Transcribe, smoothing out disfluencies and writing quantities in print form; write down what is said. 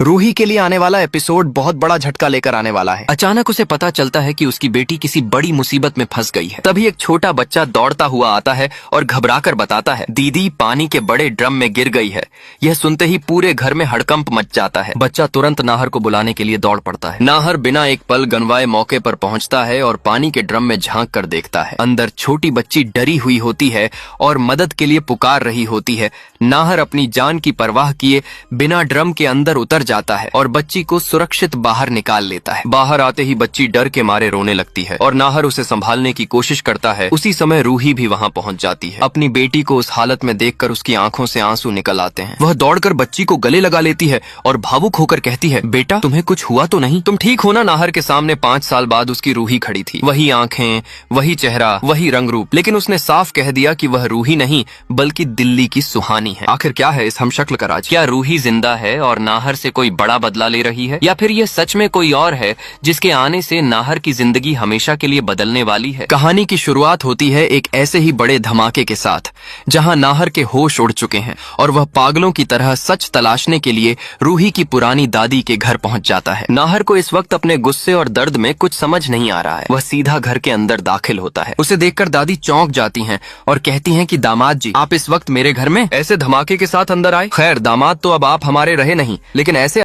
रूही के लिए आने वाला एपिसोड बहुत बड़ा झटका लेकर आने वाला है। अचानक उसे पता चलता है कि उसकी बेटी किसी बड़ी मुसीबत में फंस गई है। तभी एक छोटा बच्चा दौड़ता हुआ आता है और घबराकर बताता है, दीदी पानी के बड़े ड्रम में गिर गई है। यह सुनते ही पूरे घर में हड़कंप मच जाता है। बच्चा तुरंत नाहर को बुलाने के लिए दौड़ पड़ता है। नाहर बिना एक पल गंवाए मौके पर पहुंचता है और पानी के ड्रम में झांक कर देखता है। अंदर छोटी बच्ची डरी हुई होती है और मदद के लिए पुकार रही होती है। नाहर अपनी जान की परवाह किए बिना ड्रम के अंदर उतर जाता है और बच्ची को सुरक्षित बाहर निकाल लेता है। बाहर आते ही बच्ची डर के मारे रोने लगती है और नाहर उसे संभालने की कोशिश करता है। उसी समय रूही भी वहां पहुंच जाती है। अपनी बेटी को उस हालत में देखकर उसकी आंखों से आंसू निकल आते हैं। वह दौड़कर बच्ची को गले लगा लेती है और भावुक होकर कहती है, बेटा तुम्हें कुछ हुआ तो नहीं? तुम ठीक हो ना? नाहर के सामने 5 साल बाद उसकी रूही खड़ी थी। वही आंखें, वही चेहरा, वही रंग रूप, लेकिन उसने साफ कह दिया कि वह रूही नहीं बल्कि दिल्ली की सुहानी है। आखिर क्या है इस हमशक्ल का राज? क्या रूही जिंदा है और नाहर से कोई बड़ा बदला ले रही है, या फिर यह सच में कोई और है जिसके आने से नाहर की जिंदगी हमेशा के लिए बदलने वाली है? कहानी की शुरुआत होती है एक ऐसे ही बड़े धमाके के साथ जहां नाहर के होश उड़ चुके हैं और वह पागलों की तरह सच तलाशने के लिए रूही की पुरानी दादी के घर पहुंच जाता है। नाहर को इस वक्त अपने गुस्से और दर्द में कुछ समझ नहीं आ रहा है। वह सीधा घर के अंदर दाखिल होता है। उसे देखकर दादी चौंक जाती हैं और कहती हैं कि दामाद जी, आप इस वक्त मेरे घर में ऐसे धमाके के साथ अंदर आए? खैर दामाद तो अब आप हमारे रहे नहीं, लेकिन ऐसे